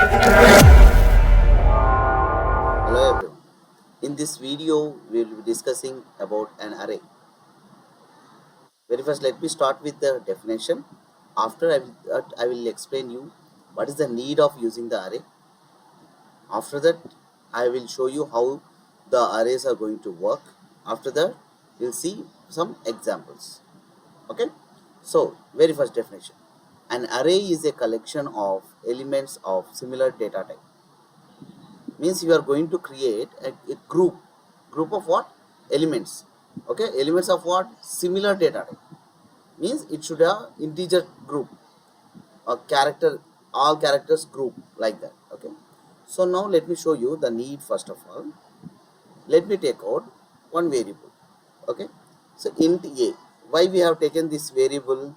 Hello everyone. In this video, we will be discussing about an array. Very first, let me start with the definition. After I will explain you what is the need of using the array. After that, I will show you how the arrays are going to work. After that, we'll see some examples. Okay. So, very first definition. An array is a collection of elements of similar data type. Means you are going to create a group of what? Elements. Okay, elements of what? Similar data type. Means it should have integer group, a character, all characters group, like that. Okay, so now let me show you the need. First of all, let me take out one variable. Okay, so int a. Why we have taken this variable?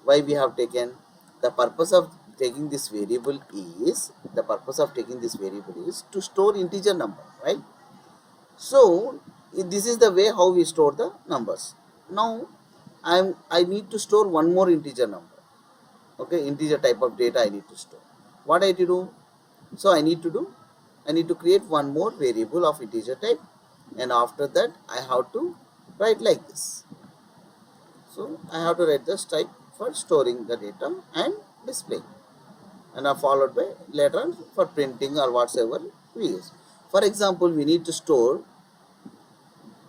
Why we have taken? The purpose of taking this variable is to store integer number, right? So this is the way how we store the numbers. Now I need to store one more integer number. Okay, integer type of data I need to store. What I need to do? So I need to create one more variable of integer type, and after that I have to write like this. So I have to write this type for storing the data and displaying, and are followed by later on for printing or whatsoever we use. For example, we need to store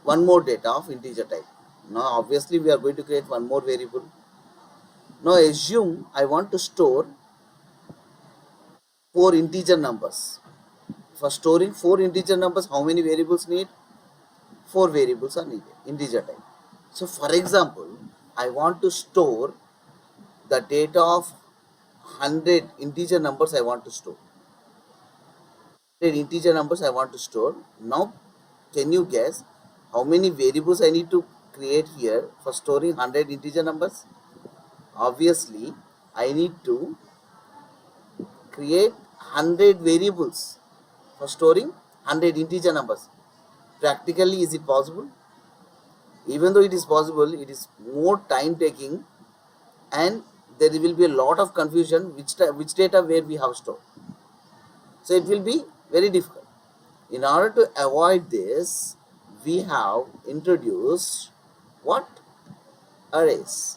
one more data of integer type. Now obviously we are going to create one more variable. Now assume I want to store 4 integer numbers. For storing 4 integer numbers, how many variables need? 4 variables are needed, integer type. So for example, I want to store the data of 100 integer numbers I want to store. 100 integer numbers I want to store. Now can you guess how many variables I need to create here for storing 100 integer numbers? Obviously, I need to create 100 variables for storing 100 integer numbers. Practically, is it possible? Even though it is possible, it is more time taking, and there will be a lot of confusion which data where we have stored. So it will be very difficult. In order to avoid this, we have introduced what? Arrays,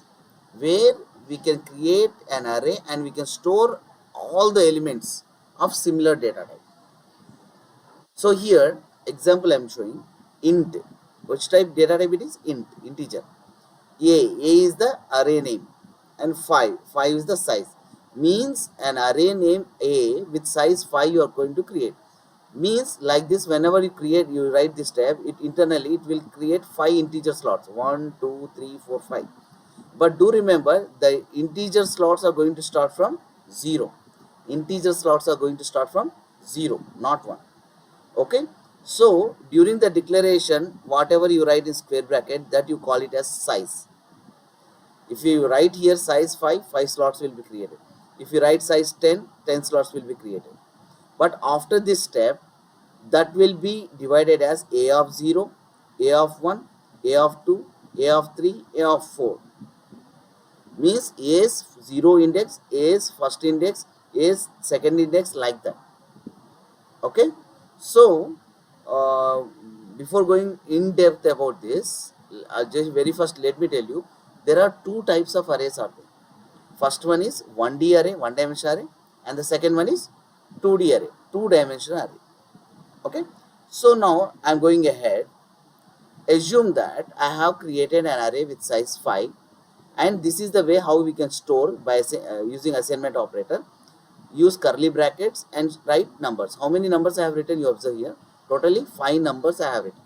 where we can create an array and we can store all the elements of similar data type. So here example I am showing int. Which type data type it is? Int, integer. A is the array name, and 5 is the size. Means an array name A with size 5 you are going to create. Means like this, whenever you write this tab, it internally it will create 5 integer slots, 1 2 3 4 5. But do remember, the integer slots are going to start from 0. Integer slots are going to start from 0, not 1. Okay, so during the declaration, whatever you write in square bracket, that you call it as size. If you write here size 5 slots will be created. If you write size 10 slots will be created. But after this step, that will be divided as A of 0, A of 1, A of 2, A of 3, A of 4. Means A is 0 index, A is first index, A is second index, like that. Okay. So before going in depth about this, just very first let me tell you, there are 2 types of arrays are there. First one is 1D array, one dimensional array, and the second one is 2D array, 2-dimensional array. Okay, so now I am going ahead. Assume that I have created an array with size 5, and this is the way how we can store by using assignment operator. Use curly brackets and write numbers. How many numbers I have written? You observe here. Totally 5 numbers I have written.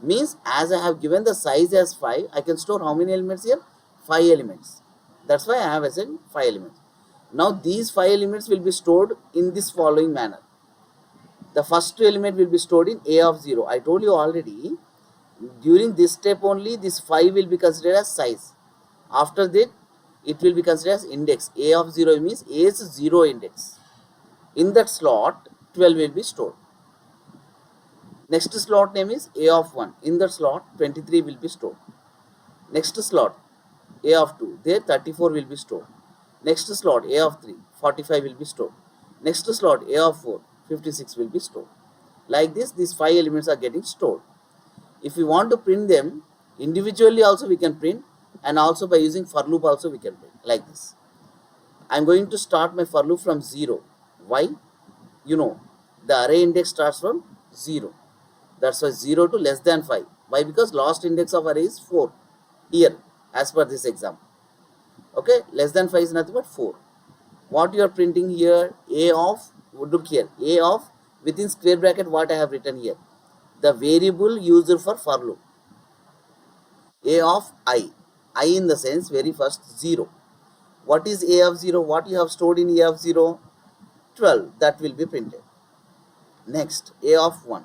Means as I have given the size as 5, I can store how many elements here? 5 elements. That's why I have assigned 5 elements. Now these 5 elements will be stored in this following manner. The first element will be stored in A of 0. I told you already, during this step only, this 5 will be considered as size. After that, it will be considered as index. A of 0 means A is 0 index. In that slot, 12 will be stored. Next slot name is A of 1. In that slot, 23 will be stored. Next slot, A of 2. There 34 will be stored. Next slot, A of 3. 45 will be stored. Next slot A of 4, 56 will be stored. Like this, these 5 elements are getting stored. If we want to print them individually also we can print, and also by using for loop also we can print like this. I am going to start my for loop from 0. Why? You know, the array index starts from 0. That's why 0 to less than 5. Why? Because last index of array is 4 here as per this example. Okay, less than 5 is nothing but 4. What you are printing here, A of, look here, A of within square bracket what I have written here, the variable used for loop, A of I in the sense very first 0. What is A of 0? What you have stored in A of 0? 12, that will be printed. Next, A of 1,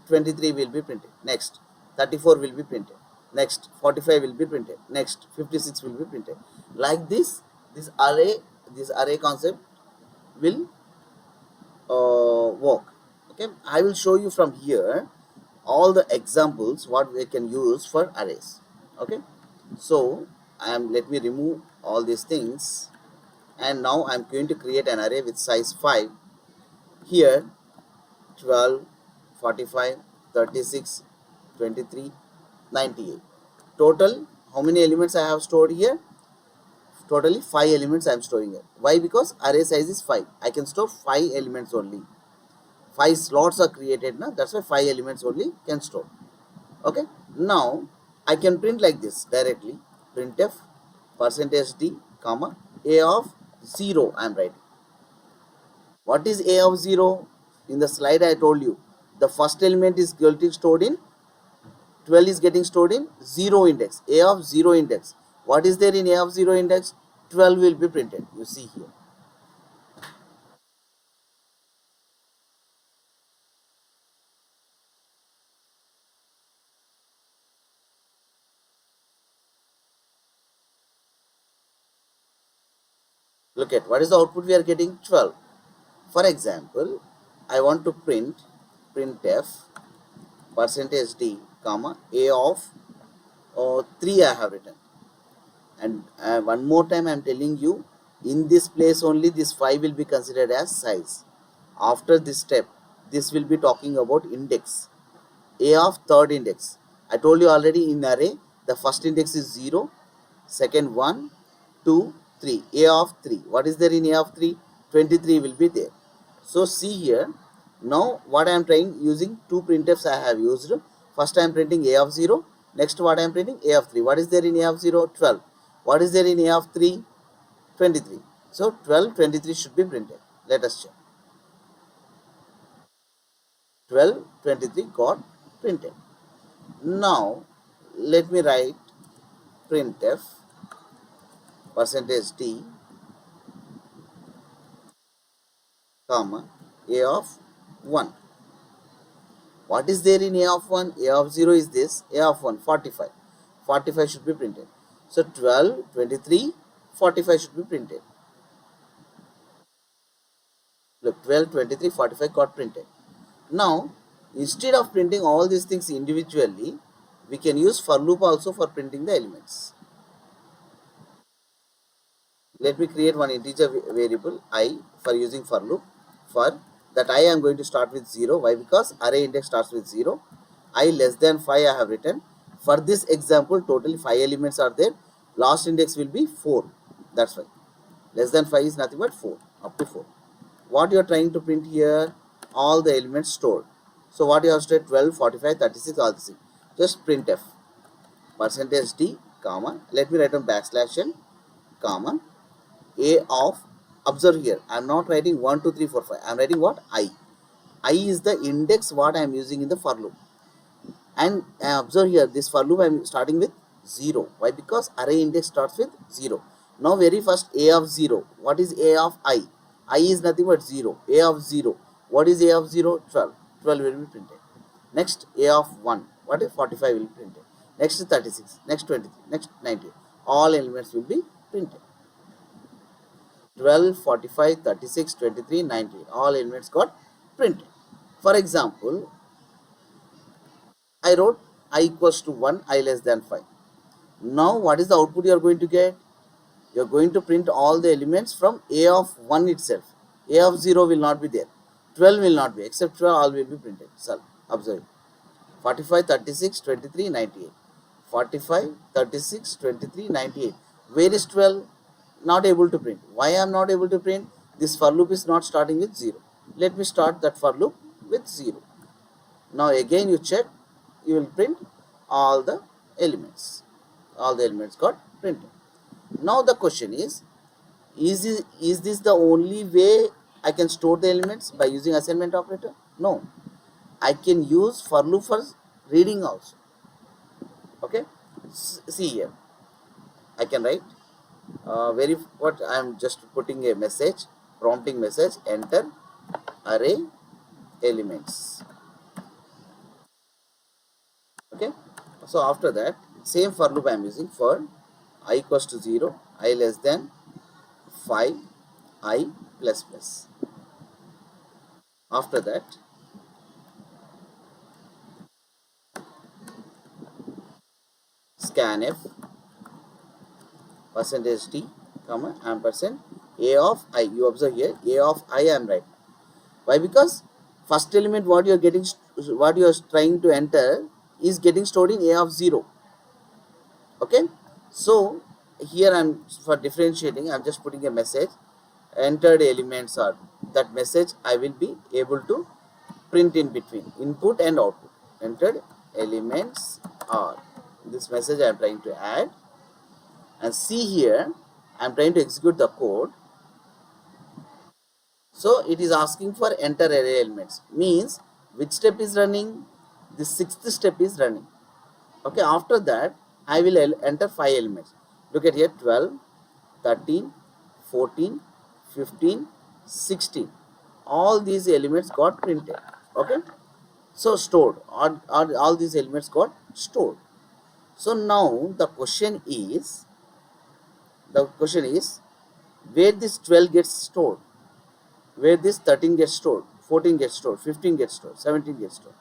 23 will be printed. Next, 34 will be printed. Next, 45 will be printed. Next, 56 will be printed. Like this, this array concept will work. Okay, I will show you from here all the examples what we can use for arrays. Okay, so let me remove all these things, and now I'm going to create an array with size 5. Here 12, 45, 36, 23, 98. Total how many elements I have stored here? Totally 5 elements I am storing here. Why? Because array size is 5. I can store 5 elements only. 5 slots are created now. That's why 5 elements only can store. Okay. Now I can print like this directly. Printf %d comma A of 0 I am writing. What is A of 0? In the slide I told you the first element is getting stored in 12 is getting stored in 0 index. A of 0 index. What is there in A of 0 index? 12 will be printed. You see here. Look at what is the output we are getting? 12. For example, I want to printf %d comma A of 3 I have written, and one more time I am telling you, in this place only this 5 will be considered as size. After this step, this will be talking about index. A of third index. I told you already in array the first index is 0, second 1, 2, 3. A of 3. What is there in A of 3? 23 will be there. So see here. Now what I am trying, using two printfs I have used. First I am printing A of 0. Next what I am printing? A of 3. What is there in A of 0? 12. What is there in A of 3? 23. So 12, 23 should be printed. Let us check. 12, 23 got printed. Now let me write printf %d comma A of 1. What is there in A of 1? A of 0 is this. A of 1, 45. 45 should be printed. So 12, 23, 45 should be printed. Look, 12, 23, 45 got printed. Now, instead of printing all these things individually, we can use for loop also for printing the elements. Let me create one integer variable I for using for loop. For that I am going to start with 0. Why? Because array index starts with 0. I less than 5 I have written. For this example, totally 5 elements are there. Last index will be 4. That's why. Less than 5 is nothing but 4. Up to 4. What you are trying to print here? All the elements stored. So what you have stored? 12, 45, 36, all this. Just printf %d comma. Let me write on \n comma A of, observe here, I am not writing 1, 2, 3, 4, 5. I am writing what? I is the index what I am using in the for loop. And observe here, this for loop I am starting with 0. Why? Because array index starts with 0. Now very first A of 0. What is A of I? I is nothing but 0. A of 0. What is A of 0? 12. 12 will be printed. Next A of 1. What is 45 will be printed. Next is 36. Next 23. Next 90. All elements will be printed. 12, 45, 36, 23, 90. All elements got printed. For example, I wrote I equals to 1, I less than 5. Now what is the output you are going to get? You are going to print all the elements from A of 1 itself. A of 0 will not be there. 12 will not be, except 12 all will be printed. So observe. 45, 36, 23, 98. 45, 36, 23, 98. Where is 12? Not able to print. Why I am not able to print? This for loop is not starting with 0. Let me start that for loop with 0. Now again you check, you will print all the elements. All the elements got printed. Now the question is this the only way I can store the elements by using assignment operator? No. I can use for loop for reading also. Okay. See here. I can write what I am just putting a message, prompting message, enter array elements. Okay. So after that, same for loop I am using for I equals to 0, I less than 5, I plus plus. After that, scanf percentage %t comma ampersand a of I. You observe here a of I am right. Why? Because first element what you are getting, what you are trying to enter is getting stored in a of 0. Okay. So here I am, for differentiating, I am just putting a message, entered elements are, that message I will be able to print in between input and output. Entered elements are, this message I am trying to add, and see here I am trying to execute the code. So it is asking for enter array elements, means which step is running? The 6th step is running. Okay, after that I will enter 5 elements. Look at here, 12, 13, 14, 15, 16. All these elements got printed. Okay, so stored, all these elements got stored. So now the question is where this 12 gets stored, where this 13 gets stored, 14 gets stored, 15 gets stored, 17 gets stored.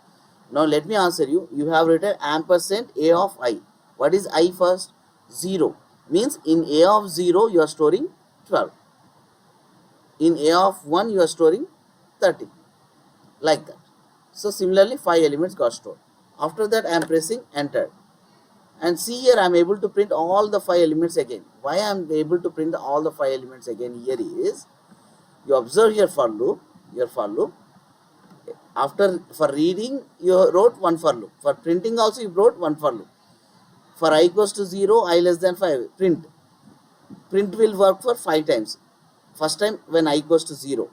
Now let me answer you. You have written ampersand a of I. What is I first? 0. Means in a of 0 you are storing 12. In a of 1 you are storing 13. Like that. So similarly 5 elements got stored. After that I am pressing enter. And see here I am able to print all the 5 elements again. Why I am able to print all the 5 elements again here is, you observe your for loop, after for reading you wrote one for loop, for printing also you wrote one for loop. For I equals to 0, I less than 5, print will work for 5 times. First time when I equals to 0,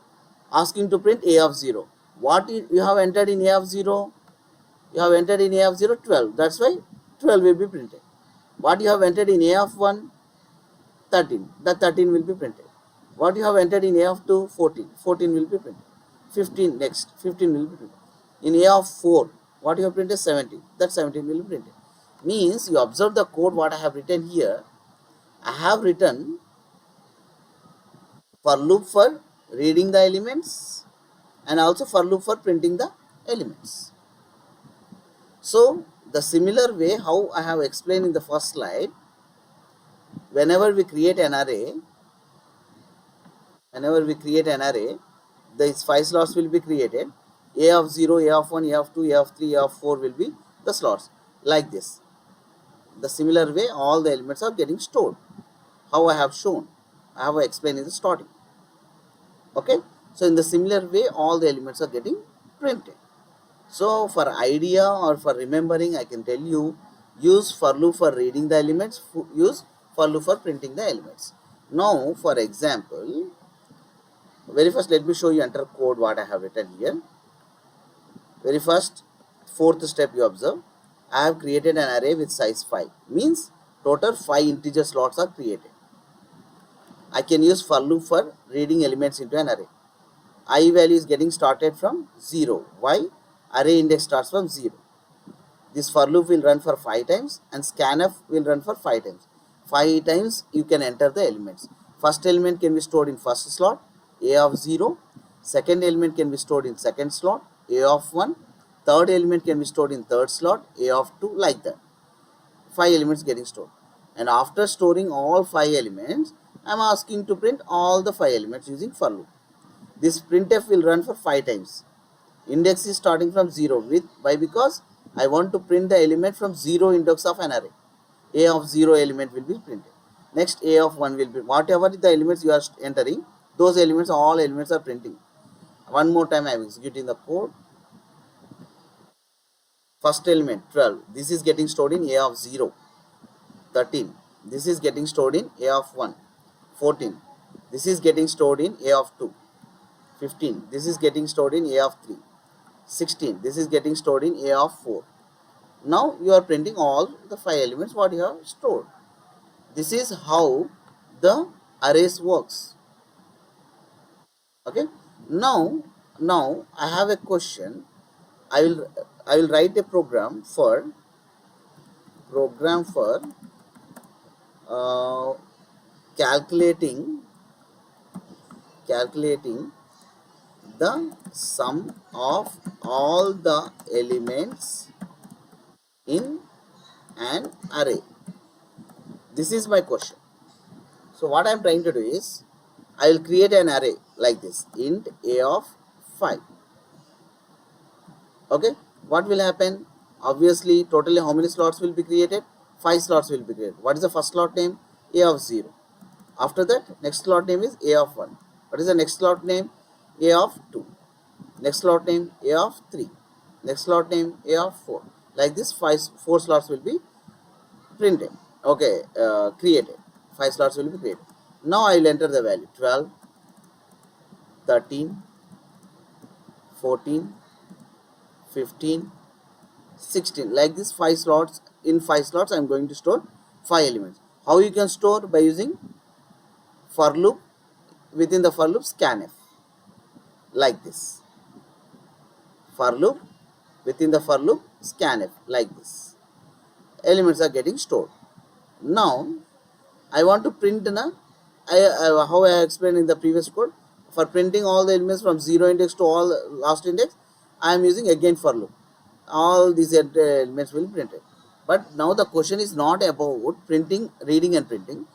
asking to print a of 0. What you have entered in a of 0? You have entered in a of 0 12, that's why 12 will be printed. What you have entered in a of 1? 13, that 13 will be printed. What you have entered in a of 2? 14, 14 will be printed. 15 next, 15 will be printed. In a of 4, what you have printed? 17, that 17 will be printed. Means you observe the code what I have written here. I have written for loop for reading the elements and also for loop for printing the elements. So the similar way how I have explained in the first slide, whenever we create an array, these 5 slots will be created. A of 0, A of 1, A of 2, A of 3, A of 4 will be the slots, like this. The similar way all the elements are getting stored, how I have shown, I have explained in the starting. Okay, so in the similar way all the elements are getting printed. So for idea or for remembering, I can tell you, use for loop for reading the elements, use for loop for printing the elements. Now for example, very first let me show you enter code what I have written here. Very first, 4th step you observe, I have created an array with size 5, means total 5 integer slots are created. I can use for loop for reading elements into an array. I value is getting started from 0. Why? Array index starts from 0. This for loop will run for 5 times and scanf will run for 5 times. 5 times you can enter the elements. First element can be stored in first slot, A of 0. Second element can be stored in second slot, A of 1. Third element can be stored in third slot, A of 2, like that. 5 elements getting stored. And after storing all 5 elements, I am asking to print all the 5 elements using for loop. this printf will run for 5 times. Index is starting from 0 with why, because I want to print the element from 0 index of an array. A of 0 element will be printed. Next A of 1 will be whatever the elements you are entering, those elements, all elements are printing. One more time I am executing the code. First element 12, this is getting stored in A of 0. 13, this is getting stored in A of 1. 14, this is getting stored in A of 2. 15, this is getting stored in A of 3. 16, this is getting stored in A of 4. Now you are printing all the 5 elements what you have stored. This is how the arrays works. Okay, now I have a question. I will write a program for calculating the sum of all the elements in an array. This is my question. So what I am trying to do is, I will create an array like this, int a of 5. Okay, what will happen? Obviously, totally how many slots will be created? 5 slots will be created. What is the first slot name? A of 0. After that, next slot name is A of 1. What is the next slot name? A of 2. Next slot name A of 3. Next slot name A of 4. Like this, 4 slots will be printed. Okay, created. 5 slots will be created. Now I will enter the value 12, 13, 14, 15, 16. Like this, 5 slots. In 5 slots, I am going to store 5 elements. How you can store? By using for loop. Within the for loop, scanf. Like this. For loop. Within the for loop, scanf. Like this. Elements are getting stored. Now, I want to print how I explained in the previous code. For printing all the elements from 0 index to all last index, I am using again for loop. All these elements will be printed. But now the question is not about printing, reading and printing.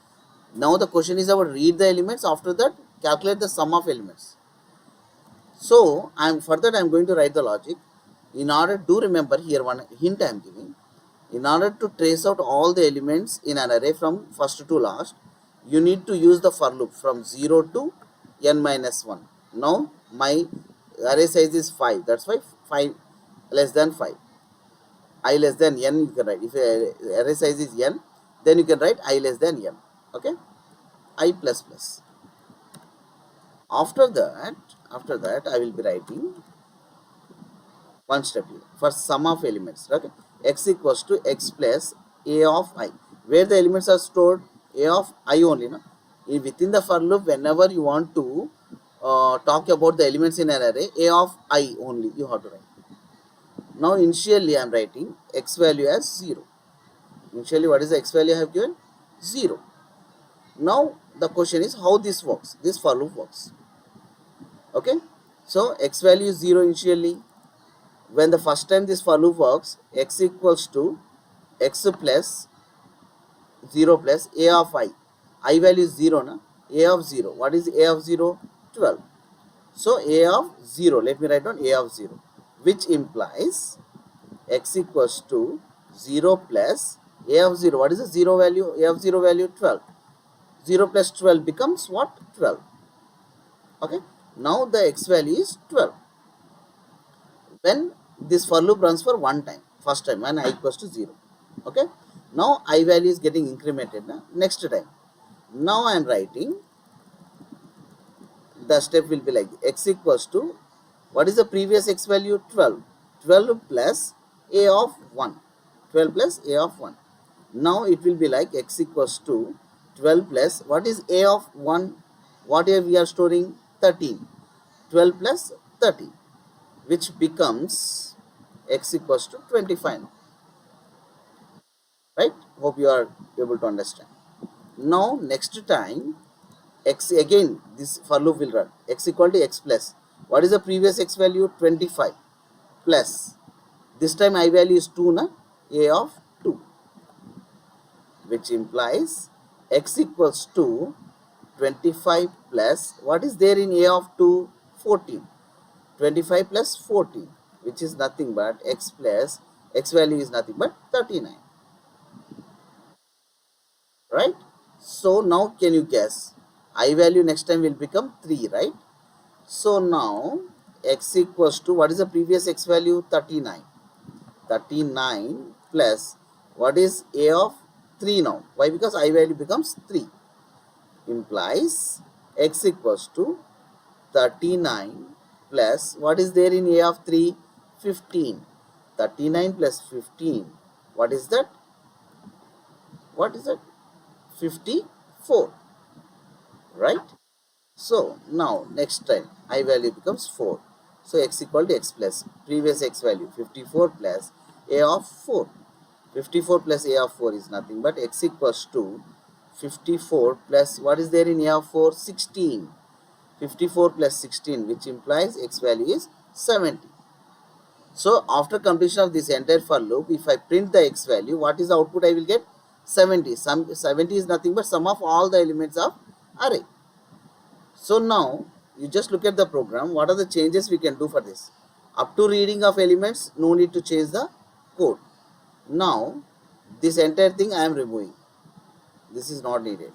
Now the question is about read the elements, after that calculate the sum of elements. So for that I am going to write the logic. In order to remember, here one hint I am giving. In order to trace out all the elements in an array from first to last, you need to use the for loop from 0 to n minus 1. Now my array size is 5. That's why 5 less than 5. I less than n you can write. If array size is n, then you can write I less than n. Okay, I plus plus. After that I will be writing one step here for sum of elements. Okay, x equals to x plus a of I, where the elements are stored a of I only. No? Within the for loop, whenever you want to talk about the elements in an array, a of I only you have to write. Now initially I am writing x value as 0. Initially, what is the x value I have given? 0. Now the question is how this works. This for loop works. Okay, so x value is 0 initially. When the first time this for loop works, x equals to x plus 0 plus a of I value is 0. Na? A of 0. What is a of 0? 12. So a of 0, let me write down a of 0, which implies x equals to 0 plus a of 0. What is the 0 value? A of 0 value 12. 0 plus 12 becomes what? 12. Okay. Now the x value is 12. When this for loop runs for one time, first time when I equals to 0. Okay. Now I value is getting incremented. Na? Next time. Now I am writing, the step will be like x equals to, what is the previous x value? 12. 12 plus a of 1. 12 plus a of 1. Now it will be like x equals to 12 plus, what is a of 1? What here we are storing? 13. 12 plus 13, which becomes x equals to 25. Right? Hope you are able to understand. Now next time x again, this for loop will run. X equal to x plus, what is the previous x value? 25 plus, this time I value is 2, na? A of 2, which implies x equals to 25 plus, what is there in a of 2? 14. 25 plus 14, which is nothing but x plus x value is nothing but 39. Right? So now can you guess? I value next time will become 3, right? So now x equals to, what is the previous x value? 39. 39 plus, what is a of 3 now? Why? Because I value becomes 3. Implies x equals to 39 plus, what is there in a of 3? 15. 39 plus 15. What is that? What is that? 54. Right? So now next time I value becomes 4. So x equal to x plus previous x value 54 plus a of 4. 54 plus a of 4 is nothing but x equals to 54 plus, what is there in a of 4? 16. 54 plus 16, which implies x value is 70. So after completion of this entire for loop, if I print the x value, what is the output I will get? 70. 70 is nothing but sum of all the elements of array. So now you just look at the program. What are the changes we can do for this? Up to reading of elements, no need to change the code. Now this entire thing I am removing. This is not needed.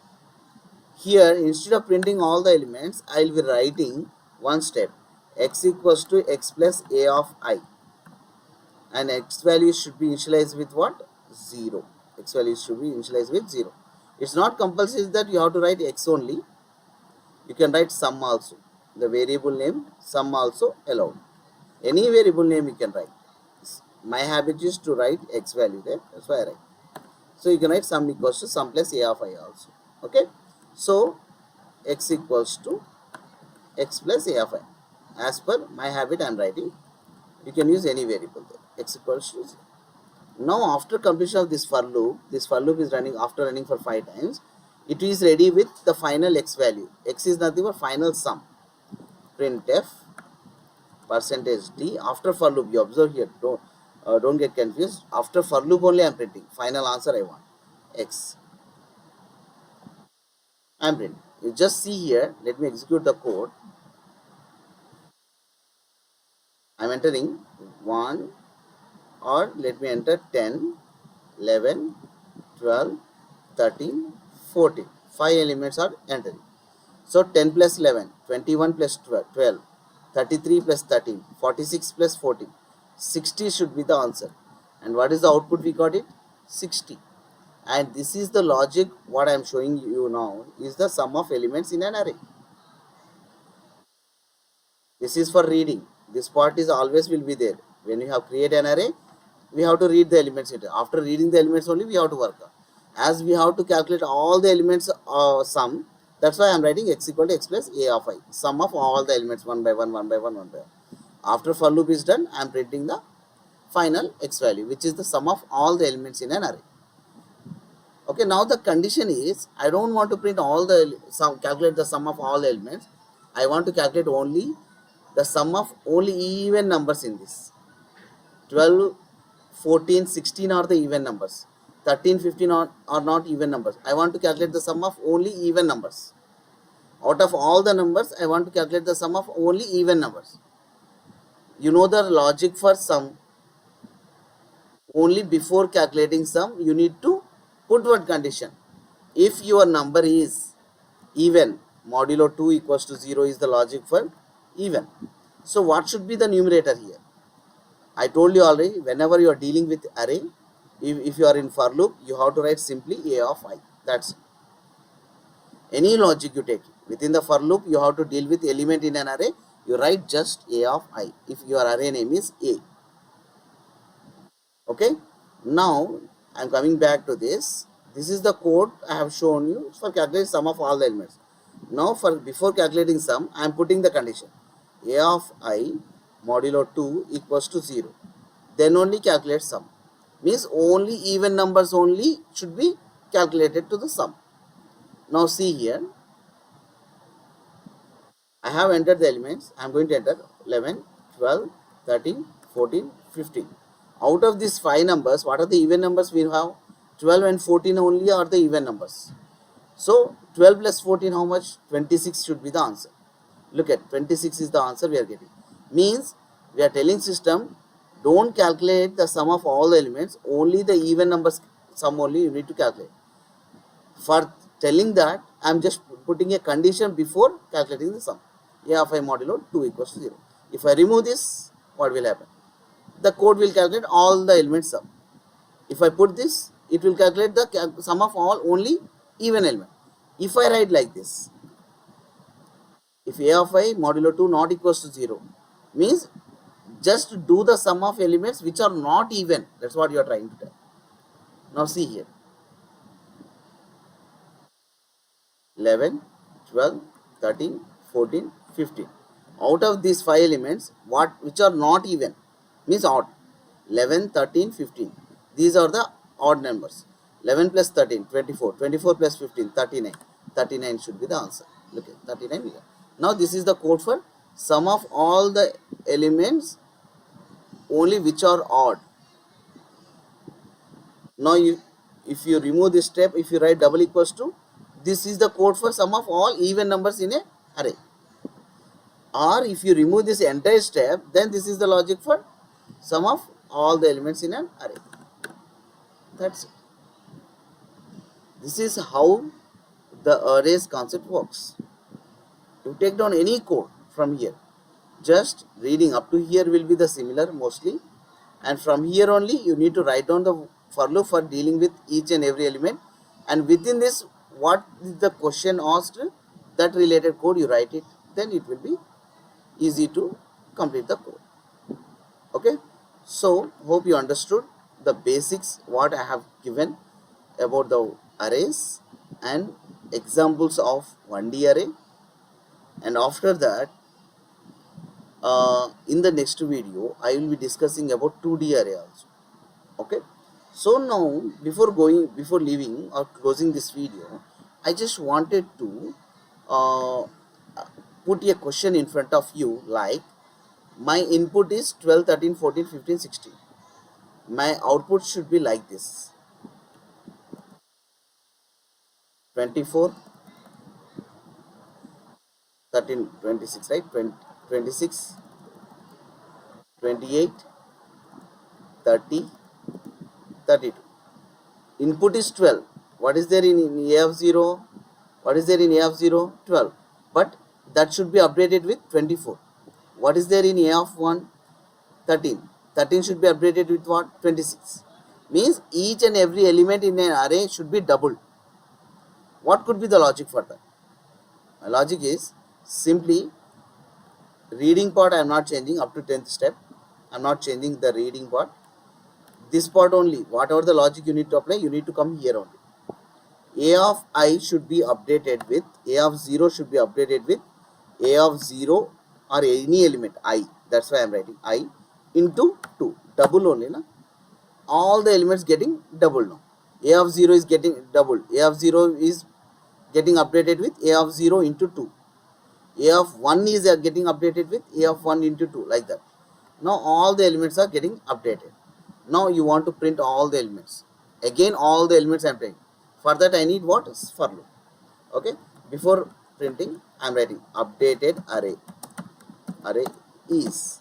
Here, instead of printing all the elements, I will be writing one step. X equals to x plus a of I. And x value should be initialized with what? 0. X value should be initialized with 0. It's not compulsory that you have to write x only. You can write sum also. The variable name sum also allowed. Any variable name you can write. My habit is to write x value there. That's why I write. So you can write sum equals to sum plus a of I also. Okay. So x equals to x plus a of I. As per my habit I am writing. You can use any variable there. X equals to 0. Now after completion of this for loop is running after running for 5 times. It is ready with the final x value. X is nothing but final sum. Printf %d. After for loop, you observe here, don't get confused. After for loop only I am printing. Final answer I want. X. I am printing. You just see here. Let me execute the code. I am entering 1, or let me enter 10, 11, 12, 13, 14. 5 elements are entering. So 10 plus 11, 21 plus 12, 33 plus 13, 46 plus 14, 60 should be the answer. And what is the output we got it? 60. And this is the logic. What I am showing you now is the sum of elements in an array. This is for reading. This part is always will be there. When you have create an array, we have to read the elements. After reading the elements only we have to work on. As we have to calculate all the elements sum, that's why I am writing x equal to x plus a of I. Sum of all the elements one by one, one by one, one by one. After for loop is done, I am printing the final x value, which is the sum of all the elements in an array. Okay, now the condition is I don't want to print all the calculate the sum of all the elements. I want to calculate only the sum of only even numbers in this. 12, 14, 16 are the even numbers. 13, 15 are not even numbers. I want to calculate the sum of only even numbers. Out of all the numbers, I want to calculate the sum of only even numbers. You know the logic for sum. Only before calculating sum, you need to put one condition. If your number is even, modulo 2 equals to 0 is the logic for even. So what should be the numerator here? I told you already, whenever you are dealing with array, if you are in for loop, you have to write simply a of I. That's it. Any logic you take, within the for loop, you have to deal with element in an array, you write just a of I, if your array name is a. Okay, now I am coming back to this. This is the code I have shown you for calculating sum of all the elements. Now before calculating sum, I am putting the condition a of I modulo 2 equals to 0. Then only calculate sum. Means only even numbers only should be calculated to the sum. Now see here, I have entered the elements. I am going to enter 11, 12, 13, 14, 15. Out of these 5 numbers, what are the even numbers we have? 12 and 14 only are the even numbers. So 12 plus 14 how much? 26 should be the answer. Look at 26 is the answer we are getting. Means we are telling system, don't calculate the sum of all the elements, only the even numbers sum only you need to calculate. For telling that, I am just putting a condition before calculating the sum. A of I modulo 2 equals to 0. If I remove this, what will happen? The code will calculate all the elements sum. If I put this, it will calculate the sum of all only even element. If I write like this, if A of I modulo 2 not equals to 0, means just do the sum of elements which are not even. That's what you are trying to tell. Now see here. 11, 12, 13, 14, 15. Out of these 5 elements, which are not even means odd. 11, 13, 15. These are the odd numbers. 11 plus 13, 24. 24 plus 15, 39. 39 should be the answer. Look at 39. Now this is the code for sum of all the elements only which are odd. Now if you remove this step, if you write double equals to, this is the code for sum of all even numbers in a array. Or if you remove this entire step, then this is the logic for sum of all the elements in an array. That's it. This is how the arrays concept works. You take down any code from here, just reading up to here will be the similar mostly, and from here only you need to write down the for loop for dealing with each and every element, and within this what is the question asked, that related code you write it, then it will be easy to complete the code. Okay, so hope you understood the basics what I have given about the arrays and examples of 1D array, and after that in the next video I will be discussing about 2D array also. Okay, so now before leaving or closing this video, I just wanted to put a question in front of you, like my input is 12, 13, 14, 15, 16. My output should be like this: 24, 13, 26, right? 20, 26, 28, 30, 32. Input is 12. What is there in A of 0? What is there in A of 0? 12. But that should be updated with 24. What is there in A of 1? 13. 13 should be updated with what? 26. Means each and every element in an array should be doubled. What could be the logic for that? My logic is simply reading part I am not changing up to 10th step. I am not changing the reading part. This part only, whatever the logic you need to apply, you need to come here only. A of I should be updated with, A of 0 should be updated with A of 0 or any element I. That's why I am writing I into 2. Double only, na? All the elements getting double now. A of 0 is getting doubled. A of 0 is getting updated with A of 0 into 2. A of 1 is getting updated with A of 1 into 2, like that. Now all the elements are getting updated. Now you want to print all the elements. Again all the elements I am printing. For that I need what? For loop. Okay. Before printing I am writing updated array. Array is.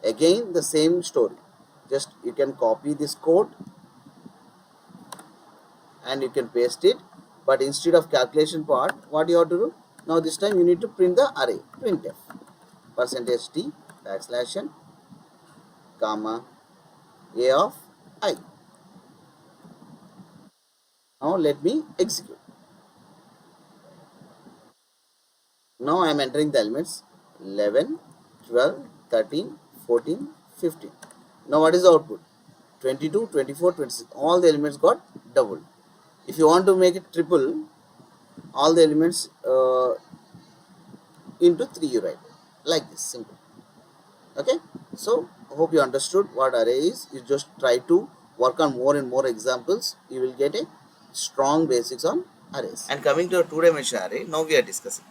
Again the same story. Just you can copy this code and you can paste it. But instead of calculation part, what you have to do? Now this time you need to print the array. Printf. %t \n comma A of I. Now let me execute. Now I am entering the elements 11, 12, 13, 14, 15. Now what is the output? 22, 24, 26. All the elements got doubled. If you want to make it triple, all the elements into 3 you write. Like this, simple. Okay. So hope you understood what array is. You just try to work on more and more examples. You will get a strong basics on arrays. And coming to a 2-dimensional array, now we are discussing.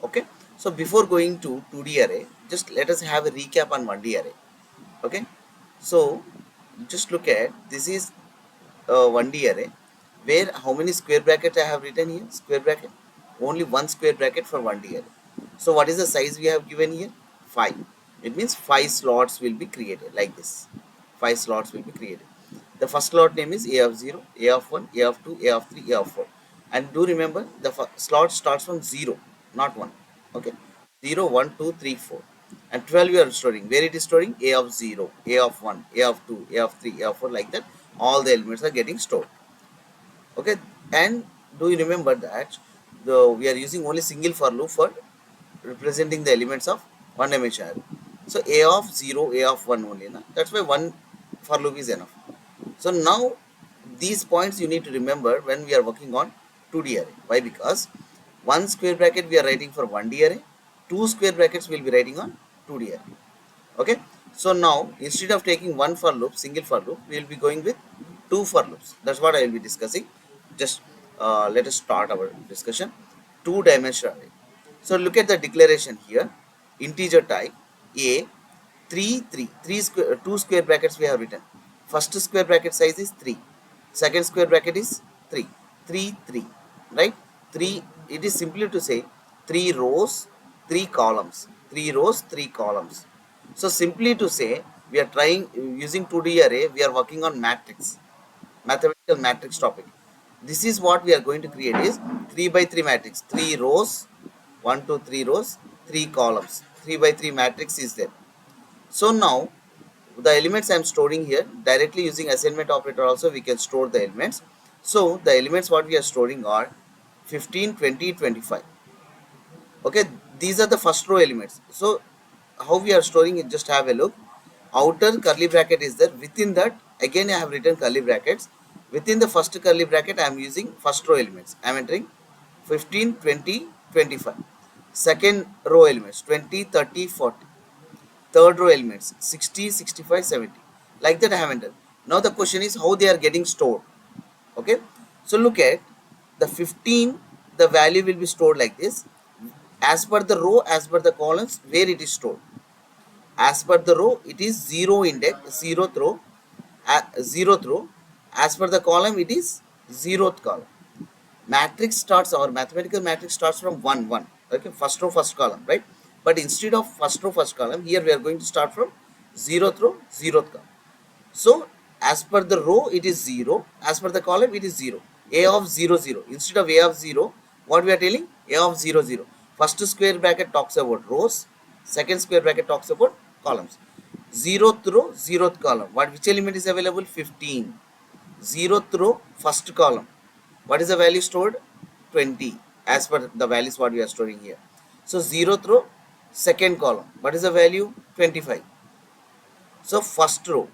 Okay. So before going to 2D array, just let us have a recap on 1D array. Okay. So just look at, this is a 1D array where how many square brackets I have written here? Square bracket. Only one square bracket for 1D array. So what is the size we have given here? 5. It means 5 slots will be created like this. 5 slots will be created. The first slot name is A of 0, A of 1, A of 2, A of 3, A of 4. And do remember the slot starts from 0, not 1. Okay. 0, 1, 2, 3, 4. And 12 we are storing. Where it is storing? A of 0, A of 1, A of 2, A of 3, A of 4, like that. All the elements are getting stored. Okay. And do you remember that we are using only single for loop for representing the elements of one dimension array. So A of 0, A of 1 only. Na? That's why one for loop is enough. So now these points you need to remember when we are working on 2D array. Why? Because one square bracket we are writing for 1D array, two square brackets we will be writing on 2D array. Okay. So now instead of taking one for loop, single for loop, we will be going with two for loops. That's what I will be discussing. Just let us start our discussion. Two-dimensional array. So look at the declaration here. Integer type A 3 square, two square brackets we have written. First square bracket size is 3. Second square bracket is 3. 3 3, right? 3, it is simply to say 3 rows, 3 columns. 3 rows, 3 columns. So simply to say we are trying using 2D array, we are working on matrix, mathematical matrix topic. This is what we are going to create is 3 by 3 matrix. 3 rows, 1 2 3 rows, 3 columns. 3 by 3 matrix is there. So now the elements I am storing here directly using assignment operator also we can store the elements. So the elements what we are storing are 15, 20, 25. Okay, these are the first row elements. So how we are storing it, just have a look. Outer curly bracket is there. Within that again I have written curly brackets. Within the first curly bracket I am using first row elements. I am entering 15, 20, 25. Second row elements 20, 30, 40. Third row elements 60, 65, 70. Like that I have entered. Now the question is how they are getting stored. Okay. So look at the 15, the value will be stored like this. As per the row, as per the columns, where it is stored. As per the row, it is 0 index, 0th row, 0th row. As per the column, it is 0th column. Matrix starts, our mathematical matrix starts from 1 1. Okay, first row first column, right? But instead of first row first column, here we are going to start from 0th row 0th column. So as per the row it is 0, as per the column it is 0. A of 0 0, instead of A of 0, what we are telling? A of 0 0. First square bracket talks about rows, second square bracket talks about columns. 0th row 0th column, which element is available? 15. 0th row first column, what is the value stored? 20, as per the values what we are storing here. So 0th row second column, what is the value? 25. So first row,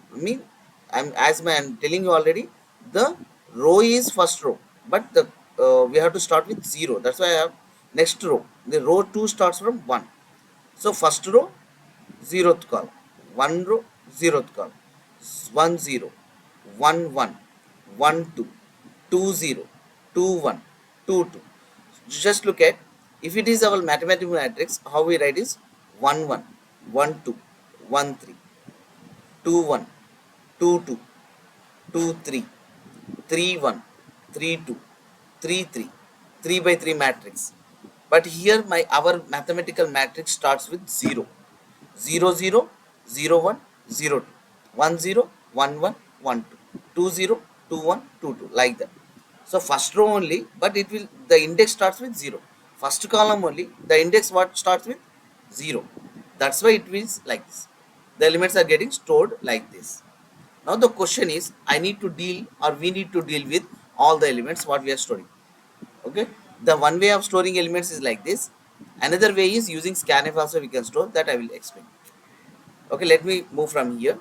I'm telling you already, the row is first row, but the we have to start with 0. That's why I have next row. The row 2 starts from 1. So first row 0th column, one row 0th column, 1 0, 1 1, 1 2, 2 0, 2 1, 2 2. Just look at, if it is our mathematical matrix, how we write is 1 1, 1 2, 1 3, 2 1, 2 2, 2 3, 3 1, 3 2, 3 3, 3 by 3 matrix. But here our mathematical matrix starts with 0. 0 0, 0 1, 0 2, 1 0, 1 1, 1 2, 2 0, 2 1, 2 2, like that. So first row only, but it will, the index starts with 0. First column only, the index what starts with 0. That's why it means like this. The elements are getting stored like this. Now the question is, I need to deal, or we need to deal with all the elements what we are storing. Okay. The one way of storing elements is like this. Another way is using scanf also we can store, that I will explain. Okay, let me move from here.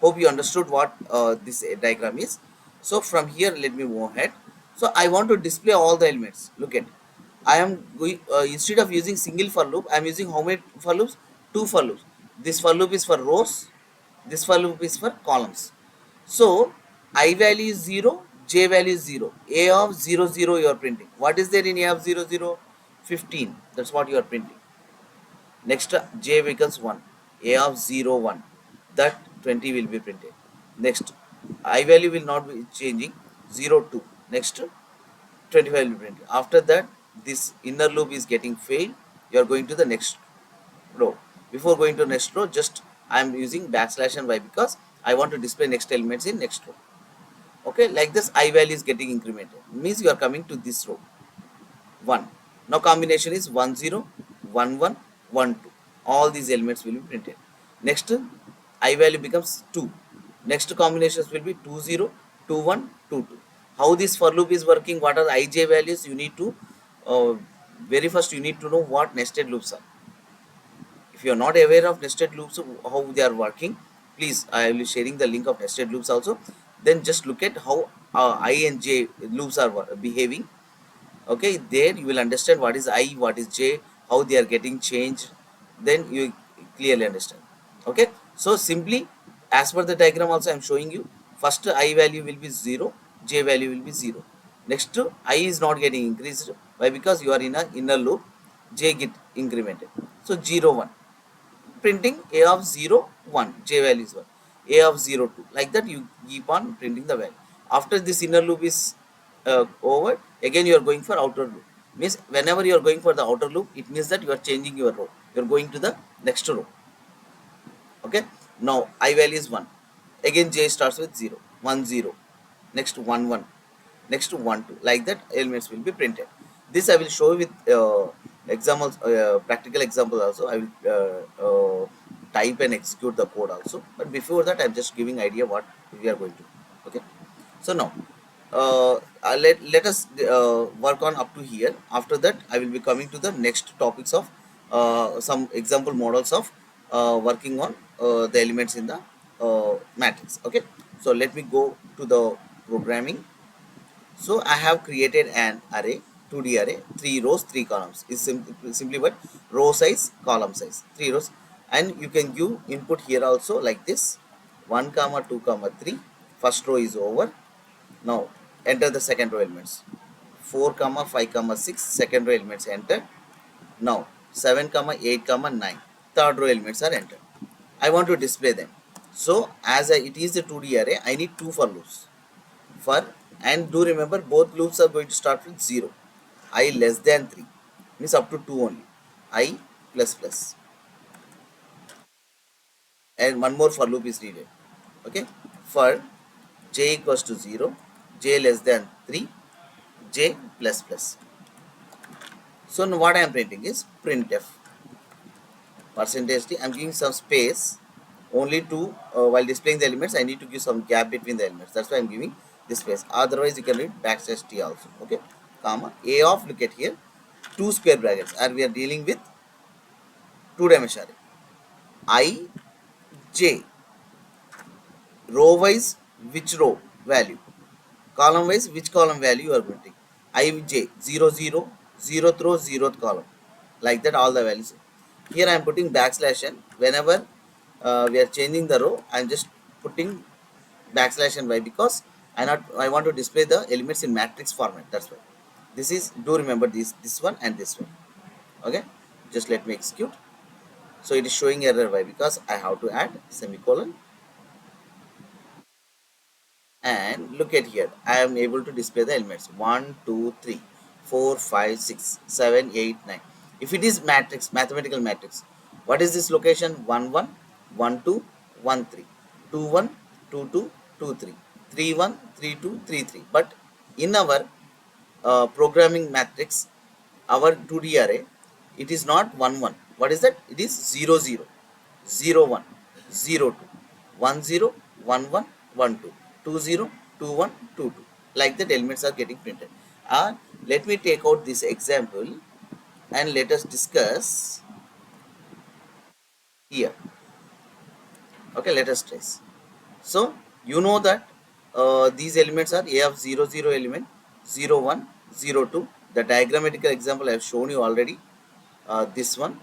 Hope you understood what this diagram is. So from here, let me move ahead. So I want to display all the elements. Look at, I am going, instead of using single for loop, I am using how many for loops? Two for loops. This for loop is for rows, this for loop is for columns. So I value is 0, j value is 0. A of 0 0 you are printing. What is there in A of 0 0? 15. That's what you are printing. Next j becomes 1. A of 0 1. That 20 will be printed. Next I value will not be changing. 0 2. Next 25 will be printed. After that this inner loop is getting failed. you are going to the next row. Before going to next row, just I am using backslash and y because I want to display next elements in next row. Okay, like this I value is getting incremented, means you are coming to this row 1. Now combination is 1 0 1 1 1 2. All these elements will be printed. Next I value becomes 2. Next combinations will be 2 0 2 1 2 2. How this for loop is working, what are the ij values, you need to very first you need to know what nested loops are. If you are not aware of nested loops, how they are working, please I will be sharing the link of nested loops also. Then just look at how I and j loops are behaving. Okay, there you will understand what is I, what is j, how they are getting changed, then you clearly understand. Okay, so simply as per the diagram also I am showing you, first I value will be 0, j value will be 0. Next I is not getting increased. Why? Because you are in a inner loop, j get incremented. So 0 1, printing a of 0 1, j value is 1, a of 0 2, like that you keep on printing the value. After this inner loop is over, again you are going for outer loop, means whenever you are going for the outer loop, it means that you are changing your row, you are going to the next row. Okay, now I value is 1, again j starts with 0 1 0, next 1 1, next 1 2, like that elements will be printed. This I will show you with examples, practical example also. I will type and execute the code also, but before that I'm just giving idea what we are going to do. Okay, so now let us work on up to here. After that I will be coming to the next topics of some example models of working on the elements in the matrix. Okay, so let me go to the programming. So I have created an array, 2D array, 3 rows, 3 columns. Is simply what row size, column size, 3 rows, and you can give input here also like this, 1 comma 2 comma 3. First row is over. Now enter the second row elements, 4 comma 5 comma 6. Second row elements entered. Now 7 comma 8 comma 9. Third row elements are entered. I want to display them. So as it is a 2D array, I need 2 for loops. For, and do remember both loops are going to start with 0. I less than 3 means up to 2 only. I plus plus, and one more for loop is needed. Okay, for j equals to 0, j less than 3, j plus plus. So now what I am printing is printf percentage d. I am giving some space only to while displaying the elements. I need to give some gap between the elements, that's why I am giving this space. Otherwise you can read backslash t also. Okay, comma a of, look at here, 2 square brackets, and we are dealing with 2-dimensional array. I j, row wise which row value, column wise which column value you are printing. I j 0 0, 0th row 0th column, like that all the values. Here I am putting backslash n. Whenever we are changing the row, I am just putting backslash and y because I want to display the elements in matrix format, that's why. This is, do remember this one and this one. Okay, just let me execute. So it is showing error, why? Because I have to add semicolon. And look at here, I am able to display the elements 1 2 3 4 5 6 7 8 9. If it is matrix, mathematical matrix, what is this location? 1 1 1 2 1 3 2 1 2 2 2 3 3 1 3 2 3 3. But in our programming matrix, our 2D array, it is not 1 1. What is that? It is 0 0 0 1 0 2 1 0 1 1 1 2 2 0 2 1 2 2, like that elements are getting printed. Let me take out this example and let us discuss here. Okay, let us trace. So you know that these elements are a of 0 0 element, 0 1 0 2. The diagrammatical example I have shown you already. This one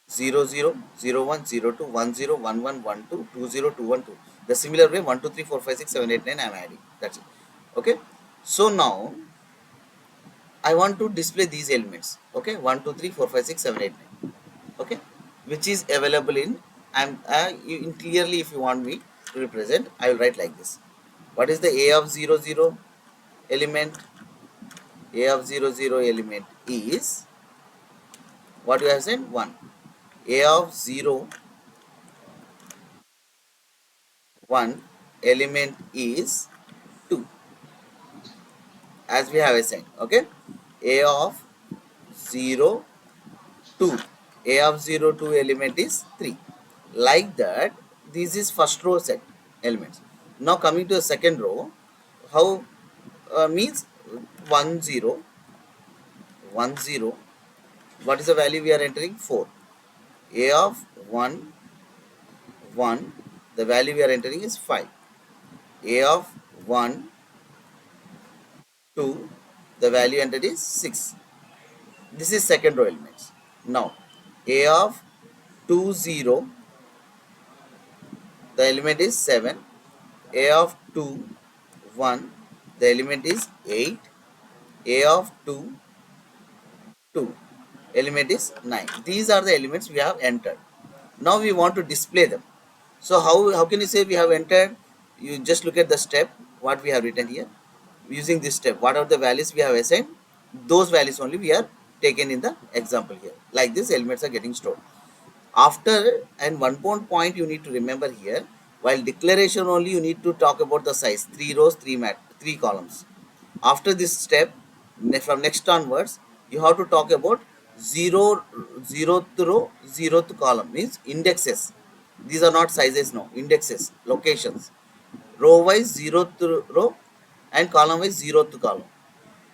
0 0 0 1 0 2 1 0 1 1 1 2 2 0 2 1 2. The similar way 1 2 3 4 5 6 7 8 9 I am adding, that's it. Okay, so now I want to display these elements. Okay, 1 2 3 4 5 6 7 8 9. Okay, which is available in, in clearly, if you want me to represent, I will write like this. What is the a of 0 0 element? A of 0 0 element is what you have said 1. A of 0 1 element is 2 as we have assigned. Okay, A of 0 2, A of 0 2 element is 3. Like that, this is first row set elements. Now coming to the second row, how means 1 0 1 0. What is the value we are entering? 4. A of 1 1, the value we are entering is 5. A of 1 2, the value entered is 6. This is second row elements. Now A of 2 0, the element is 7. A of 2 1, the element is 8. A of 2 2, element is 9. These are the elements we have entered. Now we want to display them. So how can you say we have entered? You just look at the step what we have written here. Using this step, what are the values we have assigned? Those values only we are taken in the example here. Like this, elements are getting stored. After, and one point you need to remember here, while declaration only you need to talk about the size, 3 rows, 3 columns. After this step, from next onwards, you have to talk about 0th row, 0th column, means indexes. These are not sizes, no, indexes, locations. Row wise 0th row and column wise 0th column.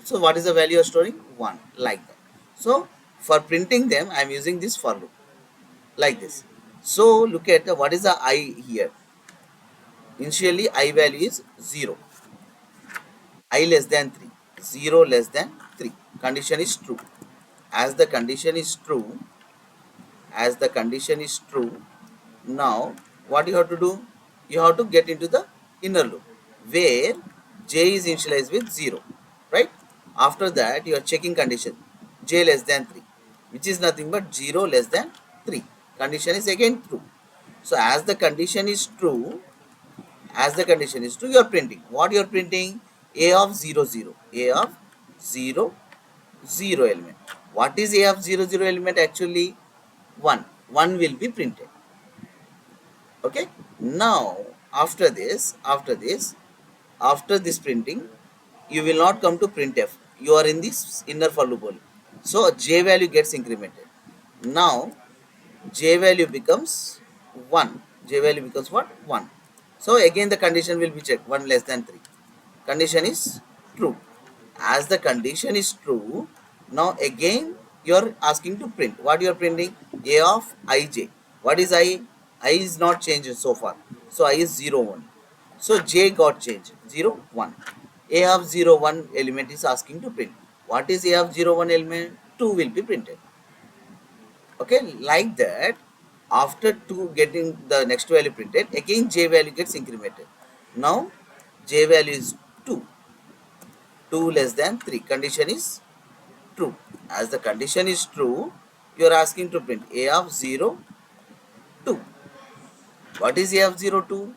So what is the value of storing? 1, like that. So for printing them, I am using this for loop, like this. So look at what is the I here. Initially I value is 0, I less than 3, 0 less than 3. Condition is true. As the condition is true, as the condition is true, now what you have to do? You have to get into the inner loop where j is initialized with 0, right? After that you are checking condition j less than 3, which is nothing but 0 less than 3. Condition is again true. So as the condition is true, you are printing. What you are printing? A of 0 0, A of 0 0 element. What is A of 0 0 element? Actually 1. 1 will be printed. Okay. Now after this printing, you will not come to printf. You are in this inner for loop only. So j value gets incremented. Now j value becomes 1. J value becomes what? 1. So again the condition will be checked, 1 less than 3. Condition is true. As the condition is true, now again you are asking to print. What you are printing? A of ij. What is I? I is not changed so far. So I is 0 1. So j got changed, 0 1. A of 0 1 element is asking to print. What is A of 0 1 element? 2 will be printed. Okay, like that. After 2 getting the next value printed, again j value gets incremented. Now j value is 2. 2 less than 3. Condition is true. As the condition is true, you are asking to print A of 0 2. What is A of 0 2?